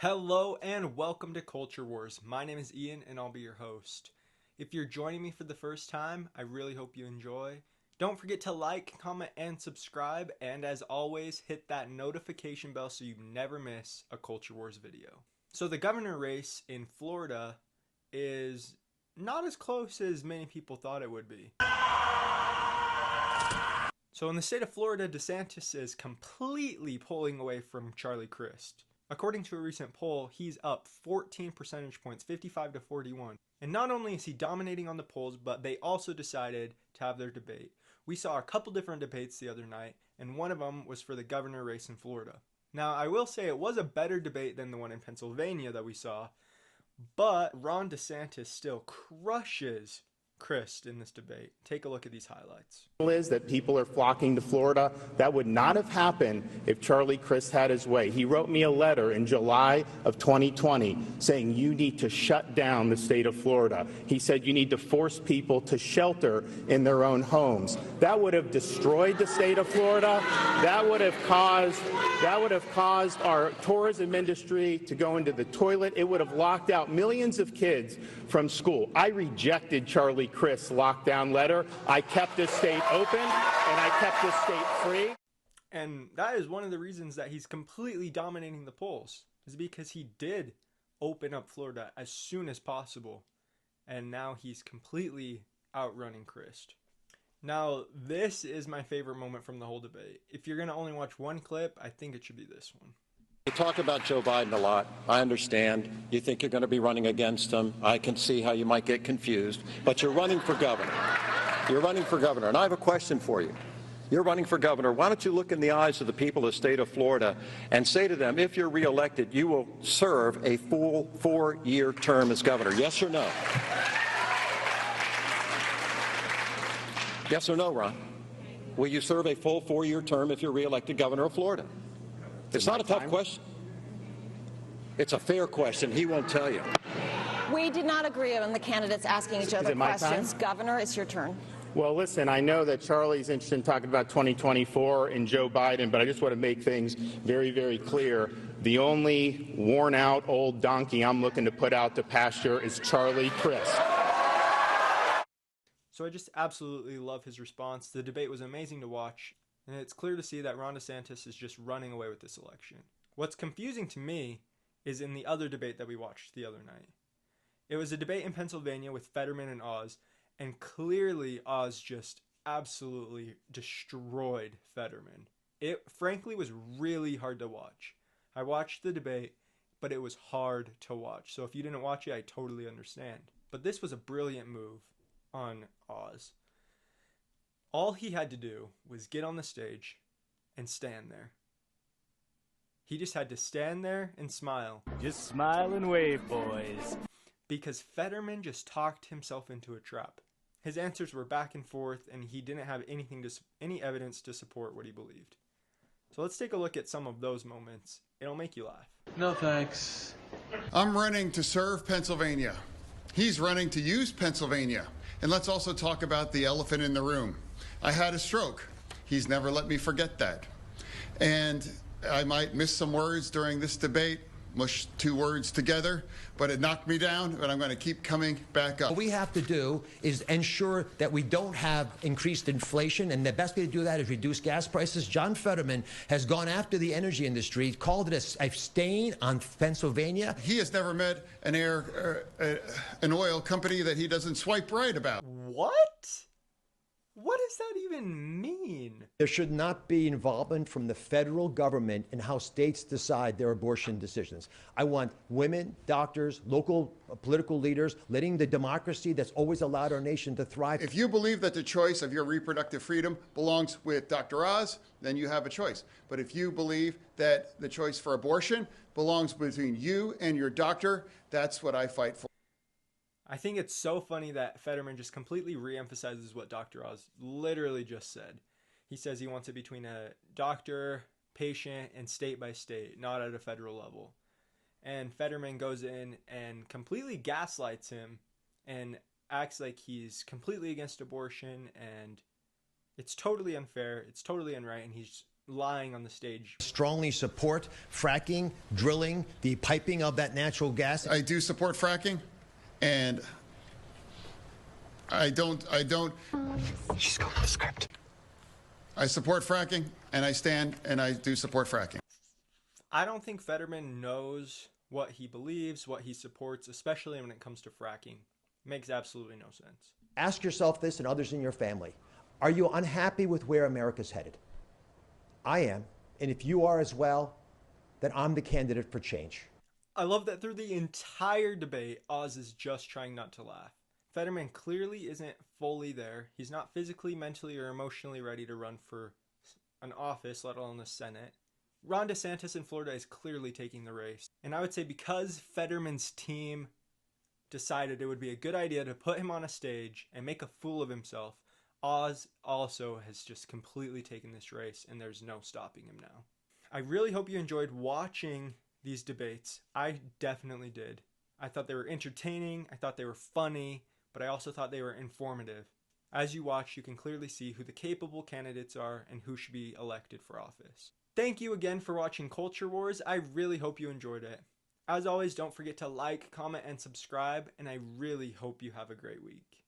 Hello and welcome to Culture Wars. My name is Ian and I'll be your host. If you're joining me for the first time, I really hope you enjoy. Don't forget to like, comment, and subscribe, and as always, hit that notification bell so you never miss a Culture Wars video. So the governor race in Florida is not as close as many people thought it would be. So in the state of Florida, DeSantis is completely pulling away from Charlie Crist. According to a recent poll, he's up 14 percentage points, 55 to 41. And not only is he dominating on the polls, but they also decided to have their debate. We saw a couple different debates the other night, and one of them was for the governor race in Florida. Now, I will say it was a better debate than the one in Pennsylvania that we saw, but Ron DeSantis still crushes Crist in this debate. Take a look at these highlights. Is that people are flocking to Florida. That would not have happened if Charlie Crist had his way. He wrote me a letter in July of 2020 saying you need to shut down the state of Florida. He said you need to force people to shelter in their own homes. That would have destroyed the state of Florida. That would have caused our tourism industry to go into the toilet. It would have locked out millions of kids from school. I rejected Charlie Crist's lockdown letter. I kept this state open and I kept this state free. And that is one of the reasons that he's completely dominating the polls, is because he did open up Florida as soon as possible. And now he's completely outrunning Crist. Now, this is my favorite moment from the whole debate. If you're going to only watch one clip, I think it should be this one. You talk about Joe Biden a lot. I understand. You think you're going to be running against him. I can see how you might get confused. But you're running for governor. You're running for governor. And I have a question for you. You're running for governor. Why don't you look in the eyes of the people of the state of Florida and say to them, if you're reelected, you will serve a full 4-year term as governor? Yes or no? Yes or no, Ron? Will you serve a full 4-year term if you're reelected governor of Florida? It's not a tough question. It's a fair question. He won't tell you. We did not agree on the candidates asking each other questions. Governor, it's your turn. Well, listen, I know that Charlie's interested in talking about 2024 and Joe Biden, but I just want to make things very, very clear. The only worn-out old donkey I'm looking to put out to pasture is Charlie Crist. So I just absolutely love his response. The debate was amazing to watch. And it's clear to see that Ron DeSantis is just running away with this election. What's confusing to me is in the other debate that we watched the other night. It was a debate in Pennsylvania with Fetterman and Oz, and clearly Oz just absolutely destroyed Fetterman. It frankly was really hard to watch. I watched the debate, but it was hard to watch. So if you didn't watch it, I totally understand. But this was a brilliant move on Oz. All he had to do was get on the stage and stand there. He just had to stand there and smile. Just smile and wave, boys. Because Fetterman just talked himself into a trap. His answers were back and forth, and he didn't have any evidence to support what he believed. So let's take a look at some of those moments. It'll make you laugh. No thanks. I'm running to serve Pennsylvania. He's running to use Pennsylvania. And let's also talk about the elephant in the room. I had a stroke. He's never let me forget that. And I might miss some words during this debate, mush 2 words together, but it knocked me down, but I'm going to keep coming back up. What we have to do is ensure that we don't have increased inflation, and the best way to do that is reduce gas prices. John Fetterman has gone after the energy industry, called it a stain on Pennsylvania. He has never met an oil company that he doesn't swipe right about. What? What does that even mean? There should not be involvement from the federal government in how states decide their abortion decisions. I want women, doctors, local political leaders letting the democracy that's always allowed our nation to thrive. If you believe that the choice of your reproductive freedom belongs with Dr. Oz, then you have a choice. But if you believe that the choice for abortion belongs between you and your doctor, that's what I fight for. I think it's so funny that Fetterman just completely reemphasizes what Dr. Oz literally just said. He says he wants it between a doctor, patient, and state by state, not at a federal level. And Fetterman goes in and completely gaslights him and acts like he's completely against abortion, and it's totally unfair, it's totally unright, and he's lying on the stage. Strongly support fracking, drilling, the piping of that natural gas. I do support fracking, and I don't. She's going with the script. I support fracking, and I do support fracking. I don't think Fetterman knows what he believes, what he supports, especially when it comes to fracking. Makes absolutely no sense. Ask yourself this and others in your family. Are you unhappy with where America's headed? I am. And if you are as well, then I'm the candidate for change. I love that through the entire debate, Oz is just trying not to laugh. Fetterman clearly isn't fully there. He's not physically, mentally, or emotionally ready to run for an office, let alone the Senate. Ron DeSantis in Florida is clearly taking the race. And I would say because Fetterman's team decided it would be a good idea to put him on a stage and make a fool of himself, Oz also has just completely taken this race, and there's no stopping him now. I really hope you enjoyed watching these debates. I definitely did. I thought they were entertaining, I thought they were funny, but I also thought they were informative. As you watch, you can clearly see who the capable candidates are and who should be elected for office. Thank you again for watching Culture Wars. I really hope you enjoyed it. As always, don't forget to like, comment, and subscribe, and I really hope you have a great week.